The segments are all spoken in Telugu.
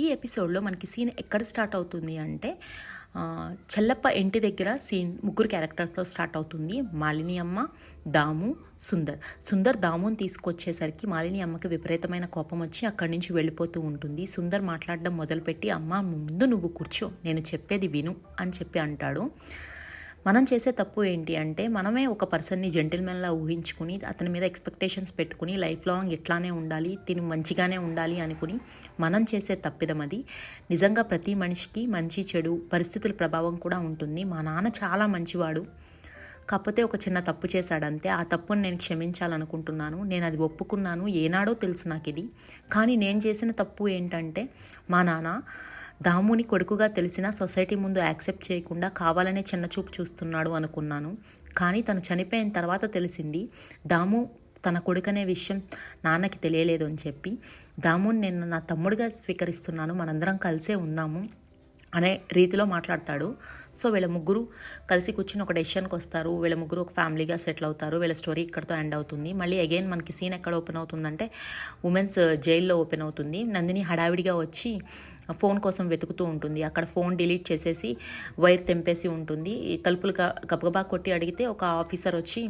ఈ ఎపిసోడ్లో మనకి సీన్ ఎక్కడ స్టార్ట్ అవుతుంది అంటే చెల్లప్ప ఇంటి దగ్గర సీన్ ముగ్గురు క్యారెక్టర్స్తో స్టార్ట్ అవుతుంది. మాలిని అమ్మ, దాము, సుందర్ దాముని తీసుకొచ్చేసరికి మాలిని అమ్మకి విపరీతమైన కోపం వచ్చి అక్కడి నుంచి వెళ్ళిపోతూ ఉంటుంది. సుందర్ మాట్లాడడం మొదలుపెట్టి, అమ్మ ముందు నువ్వు కూర్చో, నేను చెప్పేది విను అని చెప్పి అంటాడు. మనం చేసే తప్పు ఏంటి అంటే, మనమే ఒక పర్సన్ని జెంటిల్మెన్లా ఊహించుకుని అతని మీద ఎక్స్పెక్టేషన్స్ పెట్టుకుని లైఫ్ లాంగ్ ఇట్లానే ఉండాలి, తిని మంచిగానే ఉండాలి అనుకుని మనం చేసే తప్పిదం అది. నిజంగా ప్రతి మనిషికి మంచి చెడు పరిస్థితుల ప్రభావం కూడా ఉంటుంది. మా నాన్న చాలా మంచివాడు, కాకపోతే ఒక చిన్న తప్పు చేశాడంతే. ఆ తప్పుని నేను క్షమించాలనుకుంటున్నాను, నేను అది ఒప్పుకున్నాను, ఏనాడో తెలుసు నాకు ఇది. కానీ నేను చేసిన తప్పు ఏంటంటే, మా నాన్న దాముని కొడుకుగా తెలిసినా సొసైటీ ముందు యాక్సెప్ట్ చేయకుండా కావాలనే చిన్నచూపు చూస్తున్నాడు అనుకున్నాను. కానీ తను చనిపోయిన తర్వాత తెలిసింది దాము తన కొడుకనే విషయం నాన్నకి తెలియలేదు అని చెప్పి. దాముని నేను నా తమ్ముడిగా స్వీకరిస్తున్నాను, మనందరం కలిసే ఉందాము అనే రీతిలో మాట్లాడతాడు. సో వీళ్ళ ముగ్గురు కలిసి కూర్చుని ఒక డెసిషన్కి వస్తారు. వీళ్ళ ముగ్గురు ఒక ఫ్యామిలీగా సెటిల్ అవుతారు. వీళ్ళ స్టోరీ ఇక్కడితో ఎండ్ అవుతుంది. మళ్ళీ అగైన్ మనకి సీన్ ఎక్కడ ఓపెన్ అవుతుందంటే, ఉమెన్స్ జైల్లో ఓపెన్ అవుతుంది. నందిని హడావిడిగా వచ్చి ఫోన్ కోసం వెతుకుతూ ఉంటుంది. అక్కడ ఫోన్ డిలీట్ చేసేసి వైర్ తెంపేసి ఉంటుంది. తలుపులు గబగబా కొట్టి అడిగితే ఒక ఆఫీసర్ వచ్చి,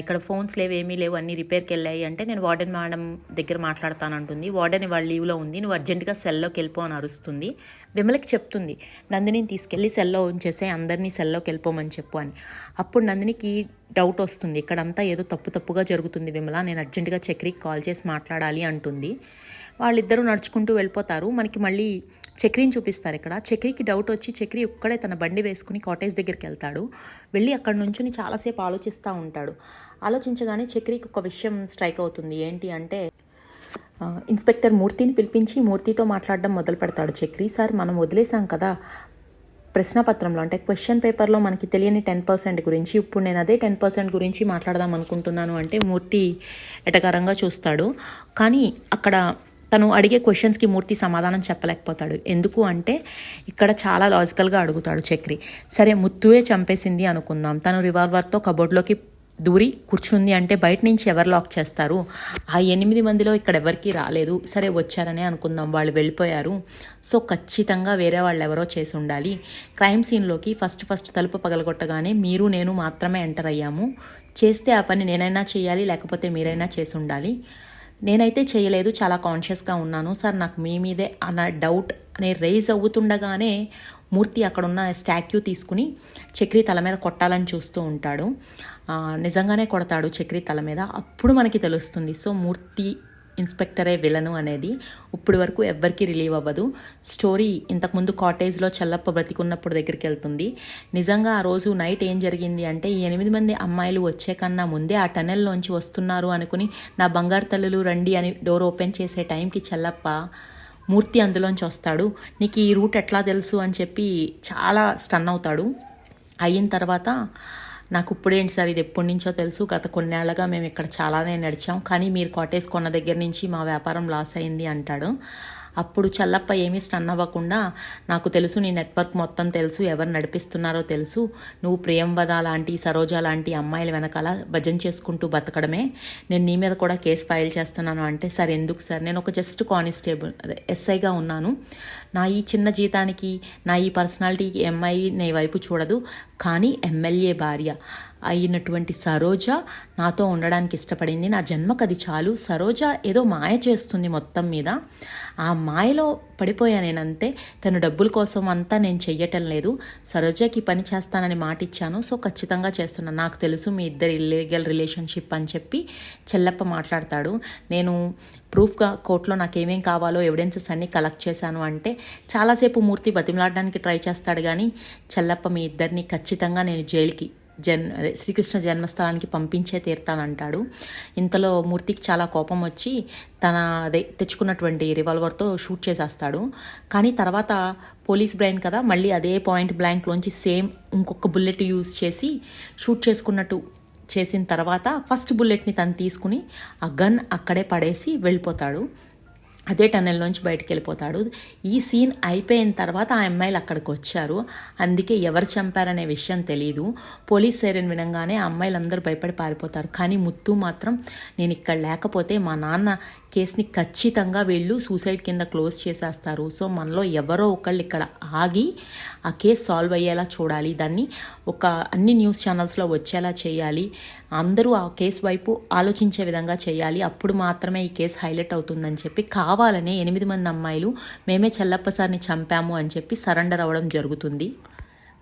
ఇక్కడ ఫోన్స్ లేవు, ఏమీ లేవు, అన్నీ రిపేర్కి వెళ్ళాయి అంటే, నేను వార్డెన్ మేడం దగ్గర మాట్లాడతానంటుంది. వార్డెన్ ఇవాళ లీవ్లో ఉంది, నువ్వు అర్జెంటుగా సెల్లోకి వెళ్ళిపో అని అరుస్తుంది. విమలకి చెప్తుంది, నందినిని తీసుకెళ్ళి సెల్లో ఉంచేసే, అందరినీ సెల్లోకి వెళ్ళిపోమని చెప్పు అని. అప్పుడు నందినికి డౌట్ వస్తుంది, ఇక్కడంతా ఏదో తప్పుగా జరుగుతుంది విమల, నేను అర్జెంటుగా చక్రికి కాల్ చేసి మాట్లాడాలి అంటుంది. వాళ్ళిద్దరూ నడుచుకుంటూ వెళ్ళిపోతారు. మనకి మళ్ళీ చక్రిని చూపిస్తారు. ఇక్కడ చక్రికి డౌట్ వచ్చి చక్రి ఒక్కడే తన బండి వేసుకుని కాటేజ్ దగ్గరికి వెళ్తాడు. వెళ్ళి అక్కడ నుంచుని చాలాసేపు ఆలోచిస్తూ ఉంటాడు. ఆలోచించగానే చక్రికి ఒక విషయం స్ట్రైక్ అవుతుంది. ఏంటి అంటే, ఇన్స్పెక్టర్ మూర్తిని పిలిపించి మూర్తితో మాట్లాడడం మొదలు పెడతాడు చక్రి. సార్, మనం వదిలేసాం కదా ప్రశ్నపత్రంలో, అంటే క్వశ్చన్ పేపర్లో మనకి తెలియని 10% గురించి, ఇప్పుడు నేను అదే 10% గురించి మాట్లాడదాం అనుకుంటున్నాను అంటే మూర్తి ఎటకారంగా చూస్తాడు. కానీ అక్కడ తను అడిగే క్వశ్చన్స్కి మూర్తి సమాధానం చెప్పలేకపోతాడు. ఎందుకు అంటే, ఇక్కడ చాలా లాజికల్గా అడుగుతాడు చక్రి. సరే, ముత్తువే చంపేసింది అనుకుందాం, తను రివాల్వర్తో కబోర్డ్లోకి దూరి కూర్చుంది అంటే బయట నుంచి ఎవరు లాక్ చేస్తారు? ఆ 8 మందిలో ఇక్కడ ఎవరికి రాలేదు. సరే, వచ్చారనే అనుకుందాం, వాళ్ళు వెళ్ళిపోయారు. సో ఖచ్చితంగా వేరే వాళ్ళు ఎవరో చేసి ఉండాలి. క్రైమ్ సీన్లోకి ఫస్ట్ తలుపు పగలగొట్టగానే మీరు నేను మాత్రమే ఎంటర్ అయ్యాము. చేస్తే ఆ పని నేనైనా చేయాలి, లేకపోతే మీరైనా చేసి ఉండాలి. నేనైతే చేయలేదు, చాలా కాన్షియస్గా ఉన్నాను సార్, నాకు మీ మీదే అన్న డౌట్ అనే రైజ్ అవుతుండగానే మూర్తి అక్కడున్న స్టాట్యూ తీసుకుని చక్రి తల మీద కొట్టాలని చూస్తూ ఉంటాడు. నిజంగానే కొడతాడు చక్రి తల మీద. అప్పుడు మనకి తెలుస్తుంది, సో మూర్తి ఇన్స్పెక్టరే విలను అనేది. ఇప్పుడు వరకు ఎవ్వరికీ రిలీవ్ అవ్వదు. స్టోరీ ఇంతకుముందు కాటేజ్లో చెల్లప్ప బ్రతికున్నప్పుడు దగ్గరికి వెళ్తుంది. నిజంగా ఆ రోజు నైట్ ఏం జరిగింది అంటే, ఈ 8 మంది అమ్మాయిలు వచ్చే కన్నా ముందే ఆ టనెల్లోంచి వస్తున్నారు అనుకుని, నా బంగారు తల్లులు రండి అని డోర్ ఓపెన్ చేసే టైంకి చెల్లప్ప మూర్తి అందులోంచి వస్తాడు. నీకు ఈ రూట్ ఎట్లా తెలుసు అని చెప్పి చాలా స్టన్ అవుతాడు. అయిన తర్వాత, నాకు ఇప్పుడేంటి సార్, ఇది ఎప్పటి నుంచో తెలుసు, గత కొన్నేళ్లగా మేము ఇక్కడ చాలానే నడిచాం, కానీ మీరు కాటేజ్ కొన్న దగ్గర నుంచి మా వ్యాపారం లాస్ అయింది అంటాడు. అప్పుడు చల్లప్ప ఏమీ స్టన్ అవ్వకుండా, నాకు తెలుసు, నీ నెట్వర్క్ మొత్తం తెలుసు, ఎవరు నడిపిస్తున్నారో తెలుసు, నువ్వు ప్రియంవద లాంటి, సరోజ లాంటి అమ్మాయిల వెనకాల భజన చేసుకుంటూ బతకడమే, నేను నీ మీద కూడా కేసు ఫైల్ చేస్తున్నాను అంటే, సార్ ఎందుకు సార్, నేను ఒక జస్ట్ కానిస్టేబుల్ ఎస్ఐగా ఉన్నాను, నా ఈ చిన్న జీతానికి, నా ఈ పర్సనాలిటీకి ఎంఐ నీ వైపు చూడదు, కానీ ఎమ్మెల్యే భార్య అయినటువంటి సరోజ నాతో ఉండడానికి ఇష్టపడింది, నా జన్మకు అది చాలు, సరోజ ఏదో మాయ చేస్తుంది మొత్తం మీద, ఆ మాయలో పడిపోయా నేనంతే, తను డబ్బుల కోసం అంతా నేను చెయ్యటం లేదు, సరోజకి పని చేస్తానని మాట ఇచ్చాను, సో ఖచ్చితంగా చేస్తున్నాను, నాకు తెలుసు మీ ఇద్దరు ఇల్లీగల్ రిలేషన్షిప్ అని చెప్పి చెల్లప్ప మాట్లాడతాడు. నేను ప్రూఫ్గా కోర్టులో నాకేమేం కావాలో ఎవిడెన్సెస్ అన్నీ కలెక్ట్ చేశాను అంటే, చాలాసేపు మూర్తి బతిమలాడడానికి ట్రై చేస్తాడు. కానీ చెల్లప్ప, మీ ఇద్దరిని ఖచ్చితంగా నేను జైలుకి శ్రీకృష్ణ జన్మస్థలానికి పంపించే తీరుతానంటాడు. ఇంతలో మూర్తికి చాలా కోపం వచ్చి తెచ్చుకున్నటువంటి రివాల్వర్తో షూట్ చేసేస్తాడు. కానీ తర్వాత పోలీస్ బ్రెయిన్ కదా, మళ్ళీ అదే పాయింట్ బ్లాంక్లోంచి సేమ్ ఇంకొక బుల్లెట్ యూజ్ చేసి షూట్ చేసుకున్నట్టు చేసిన తర్వాత ఫస్ట్ బుల్లెట్ని తను తీసుకుని ఆ గన్ అక్కడే పడేసి వెళ్ళిపోతాడు. అదే టన్నెల్లోంచి బయటకు వెళ్ళిపోతాడు. ఈ సీన్ అయిపోయిన తర్వాత ఆ అమ్మాయిలు అక్కడికి వచ్చారు. అందుకే ఎవరు చంపారనే విషయం తెలీదు. పోలీస్ సైరన్ వినంగానే ఆ అమ్మాయిలందరూ భయపడి పారిపోతారు. కానీ ముత్తు మాత్రం, నేను ఇక్కడ లేకపోతే మా నాన్న కేసుని ఖచ్చితంగా వీళ్ళు సూసైడ్ కింద క్లోజ్ చేసేస్తారు. సో మనలో ఎవరో ఒకళ్ళు ఇక్కడ ఆగి ఆ కేసు సాల్వ్ అయ్యేలా చూడాలి, దాన్ని ఒక అన్ని న్యూస్ ఛానల్స్లో వచ్చేలా చేయాలి, అందరూ ఆ కేసు వైపు ఆలోచించే విధంగా చేయాలి. అప్పుడు మాత్రమే ఈ కేసు హైలైట్ అవుతుందని చెప్పి కావాలనే 8 మంది అమ్మాయిలు మేమే చెల్లప్ప సార్ని చంపాము అని చెప్పి సరెండర్ అవ్వడం జరుగుతుంది.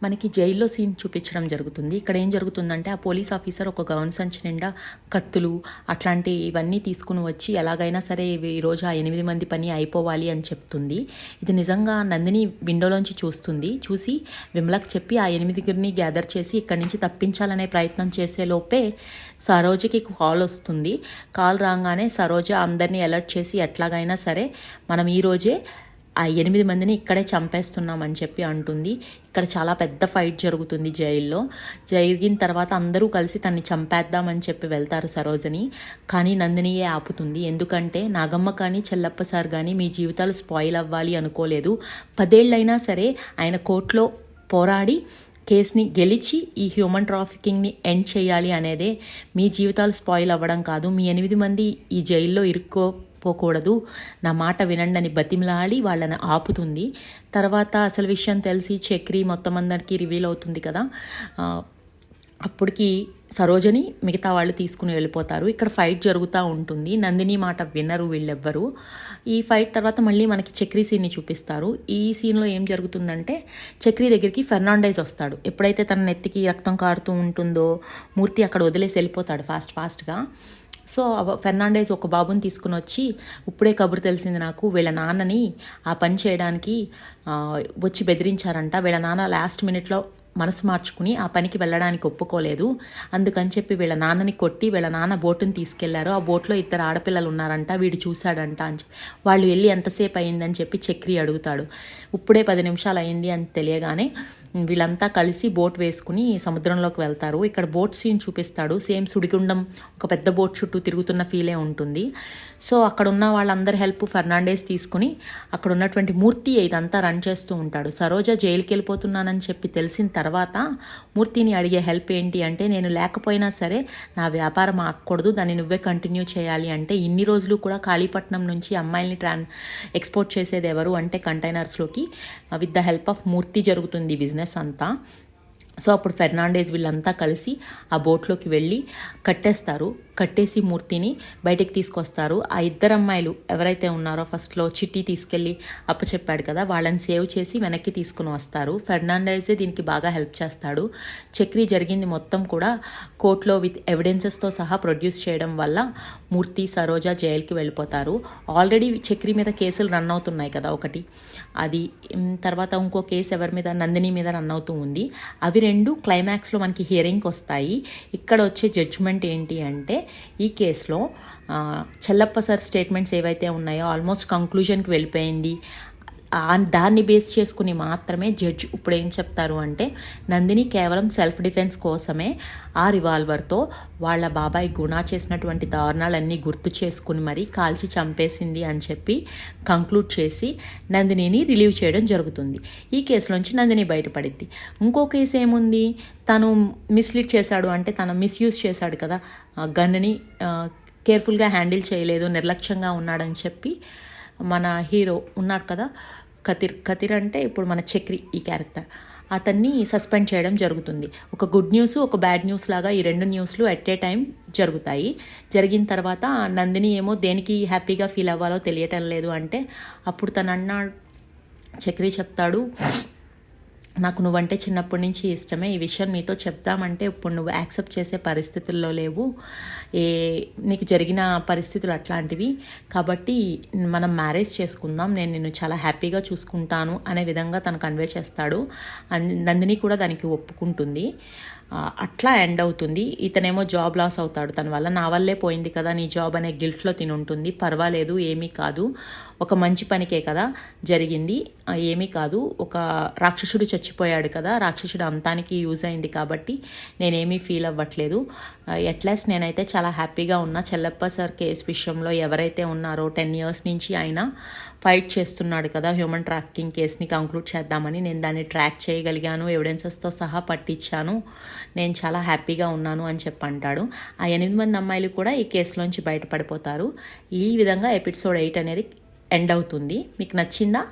మనకి జైల్లో సీన్ చూపించడం జరుగుతుంది. ఇక్కడ ఏం జరుగుతుందంటే ఆ పోలీస్ ఆఫీసర్ ఒక గౌన్ సంచి నిండా కత్తులు అట్లాంటి ఇవన్నీ తీసుకుని వచ్చి ఎలాగైనా సరే ఈరోజు ఆ 8 మంది పని అయిపోవాలి అని చెప్తుంది. ఇది నిజంగా నందిని విండోలోంచి చూసి విమలకు చెప్పి ఆ 8 గ్యాదర్ చేసి ఇక్కడి నుంచి తప్పించాలనే ప్రయత్నం చేసే లోపే సరోజకి కాల్ వస్తుంది. కాల్ రాగానే సరోజ అందరినీ అలర్ట్ చేసి ఎట్లాగైనా సరే మనం ఈరోజే ఆ 8 మందిని ఇక్కడే చంపేస్తున్నామని చెప్పి అంటుంది. ఇక్కడ చాలా పెద్ద ఫైట్ జరుగుతుంది జైల్లో. జరిగిన తర్వాత అందరూ కలిసి తన్ని చంపేద్దామని చెప్పి వెళ్తారు సరోజని. కానీ నందినియే ఆపుతుంది. ఎందుకంటే నాగమ్మ కానీ చెల్లప్ప సార్ కానీ మీ జీవితాలు స్పాయిల్ అవ్వాలి అనుకోలేదు. 10 ఏళ్ళైనా సరే ఆయన కోర్టులో పోరాడి కేసుని గెలిచి ఈ హ్యూమన్ ట్రాఫికింగ్ని ఎండ్ చేయాలి అనేదే, మీ జీవితాలు స్పాయిల్ అవ్వడం కాదు. మీ 8 మంది ఈ జైల్లో పోకూడదు, నా మాట వినండి అని బతిమలాడి వాళ్ళని ఆపుతుంది. తర్వాత అసలు విషయం తెలిసి చక్రి మొత్తం అందరికీ రివీల్ అవుతుంది కదా. అప్పటికి సరోజని మిగతా వాళ్ళు తీసుకుని వెళ్ళిపోతారు. ఇక్కడ ఫైట్ జరుగుతూ ఉంటుంది. నందిని మాట వినరు వీళ్ళెవ్వరు. ఈ ఫైట్ తర్వాత మళ్ళీ మనకి చక్రి సీన్ని చూపిస్తారు. ఈ సీన్లో ఏం జరుగుతుందంటే చక్రి దగ్గరికి ఫెర్నాండైజ్ వస్తాడు. ఎప్పుడైతే తన నెత్తికి రక్తం కారుతూ ఉంటుందో మూర్తి అక్కడ వదిలేసి వెళ్ళిపోతాడు ఫాస్ట్గా. సో ఫెర్నాండైజ్ ఒక బాబుని తీసుకుని వచ్చి, ఇప్పుడే కబురు తెలిసింది నాకు, వీళ్ళ నాన్నని ఆ పని చేయడానికి వచ్చి బెదిరించారంట. వీళ్ళ నాన్న లాస్ట్ మినిట్లో మనసు మార్చుకుని ఆ పనికి వెళ్ళడానికి ఒప్పుకోలేదు. అందుకని చెప్పి వీళ్ళ నాన్నని కొట్టి వీళ్ళ నాన్న బోటుని తీసుకెళ్లారు. ఆ బోట్లో 2 ఆడపిల్లలు ఉన్నారంట, వీడు చూశాడంట అని చెప్పి. వాళ్ళు వెళ్ళి ఎంతసేపు అయిందని చెప్పి చక్రి అడుగుతాడు. ఇప్పుడే 10 నిమిషాలు అయింది అని తెలియగానే వీళ్ళంతా కలిసి బోట్ వేసుకుని సముద్రంలోకి వెళ్తారు. ఇక్కడ బోట్ సీన్ చూపిస్తాడు. సేమ్ సుడిగుండం ఒక పెద్ద బోట్ చుట్టూ తిరుగుతున్న ఫీలే ఉంటుంది. సో అక్కడ ఉన్న వాళ్ళందరి హెల్ప్ ఫెర్నాండేస్ తీసుకుని అక్కడ ఉన్నటువంటి మూర్తి ఇదంతా రన్ చేస్తూ ఉంటాడు. సరోజ జైలుకి వెళ్ళిపోతున్నానని చెప్పి తెలిసిన తర్వాత మూర్తిని అడిగే హెల్ప్ ఏంటి అంటే, నేను లేకపోయినా సరే నా వ్యాపారం ఆగకూడదు, దాన్ని నువ్వే కంటిన్యూ చేయాలి అంటే, ఇన్ని రోజులు కూడా కాళీపట్నం నుంచి అమ్మాయిల్ని ఎక్స్పోర్ట్ చేసేది ఎవరు అంటే కంటైనర్స్లోకి, విత్ ద హెల్ప్ ఆఫ్ మూర్తి జరుగుతుంది బిజినెస్ అంతా. సో అప్పుడు ఫెర్నాండేజ్ వీళ్ళంతా కలిసి ఆ బోట్లోకి వెళ్ళి కట్టేసి మూర్తిని బయటికి తీసుకొస్తారు. ఆ 2 అమ్మాయిలు ఎవరైతే ఉన్నారో ఫస్ట్లో చిట్టి తీసుకెళ్ళి అప్పచెప్పాడు కదా, వాళ్ళని సేవ్ చేసి వెనక్కి తీసుకుని వస్తారు. ఫెర్నాండేజే దీనికి బాగా హెల్ప్ చేస్తాడు. చక్రి జరిగింది మొత్తం కూడా కోర్టులో విత్ ఎవిడెన్సెస్తో సహా ప్రొడ్యూస్ చేయడం వల్ల మూర్తి సరోజ జైలుకి వెళ్ళిపోతారు. ఆల్రెడీ చక్రి మీద కేసులు రన్ అవుతున్నాయి కదా, ఒకటి అది, తర్వాత ఇంకో కేసు ఎవరి మీద, నందిని మీద రన్ అవుతూ ఉంది. అవి 2 క్లైమాక్స్లో మనకి హియరింగ్కి వస్తాయి. ఇక్కడ వచ్చే జడ్జ్మెంట్ ఏంటి అంటే, ఈ కేసులో చెల్లప్ప సార్ స్టేట్మెంట్స్ ఏవైతే ఉన్నాయో ఆల్మోస్ట్ కంక్లూజన్కి వెళ్ళిపోయింది. దాన్ని బేస్ చేసుకుని మాత్రమే జడ్జ్ ఇప్పుడు ఏం చెప్తారు అంటే, నందిని కేవలం సెల్ఫ్ డిఫెన్స్ కోసమే ఆ రివాల్వర్తో వాళ్ళ బాబాయ్ గుణ చేసినటువంటి దారుణాలన్నీ గుర్తు చేసుకుని మరీ కాల్చి చంపేసింది అని చెప్పి కంక్లూడ్ చేసి నందినిని రిలీవ్ చేయడం జరుగుతుంది. ఈ కేసులోంచి నందిని బయటపడిద్ది. ఇంకో కేసు ఏముంది, తను మిస్లీడ్ చేశాడు అంటే తను మిస్యూజ్ చేశాడు కదా గన్ని, కేర్ఫుల్గా హ్యాండిల్ చేయలేదు, నిర్లక్ష్యంగా ఉన్నాడని చెప్పి మన హీరో ఉన్నాడు కదా కతిర్ అంటే ఇప్పుడు మన చక్రి ఈ క్యారెక్టర్, అతన్ని సస్పెండ్ చేయడం జరుగుతుంది. ఒక గుడ్ న్యూస్ ఒక బ్యాడ్ న్యూస్ లాగా ఈ 2 న్యూస్లు ఎట్ ఏ టైం జరుగుతాయి. జరిగిన తర్వాత నందిని ఏమో దేనికి హ్యాపీగా ఫీల్ అవ్వాలో తెలియటం లేదు అంటే, అప్పుడు తను అన్నాడు, చక్రి చెప్తాడు, నాకు నువ్వంటే చిన్నప్పటి నుంచి ఇష్టమే, ఈ విషయం నీతో చెప్తామంటే ఇప్పుడు నువ్వు యాక్సెప్ట్ చేసే పరిస్థితుల్లో లేవు, నీకు జరిగిన పరిస్థితులు అట్లాంటివి, కాబట్టి మనం మ్యారేజ్ చేసుకుందాం, నేను నిన్ను చాలా హ్యాపీగా చూసుకుంటాను అనే విధంగా తను కన్వే చేస్తాడు. నందిని కూడా దానికి ఒప్పుకుంటుంది. అట్లా ఎండ్ అవుతుంది. ఇతనేమో జాబ్ లాస్ అవుతాడు తన వల్ల, నా వల్లే పోయింది కదా నీ జాబ్ అనే గిల్ట్లో తినుంటుంది. పర్వాలేదు, ఏమీ కాదు, ఒక మంచి పనికే కదా జరిగింది, ఏమీ కాదు, ఒక రాక్షసుడు చచ్చిపోయాడు కదా, రాక్షసుడు అంతానికి యూజ్ అయింది కాబట్టి నేనేమీ ఫీల్ అవ్వట్లేదు, ఎట్లీస్ట్ నేనైతే చాలా హ్యాపీగా ఉన్నా. చెల్లప్ప సార్ కేసు విషయంలో ఎవరైతే ఉన్నారో 10 years నుంచి ఆయన ఫైట్ చేస్తున్నాడు కదా హ్యూమన్ ట్రాఫికింగ్ కేసుని కంక్లూడ్ చేద్దామని. నేను దాన్ని ట్రాక్ చేయగలిగాను, ఎవిడెన్సెస్తో సహా పట్టించాను, నేను చాలా హ్యాపీగా ఉన్నాను అని చెప్పి అంటాడు. ఆ 8 మంది అమ్మాయిలు కూడా ఈ కేసులోంచి బయటపడిపోతారు. ఈ విధంగా ఎపిసోడ్ 8 అనేది ఎండ్ అవుతుంది. మీకు నచ్చిందా?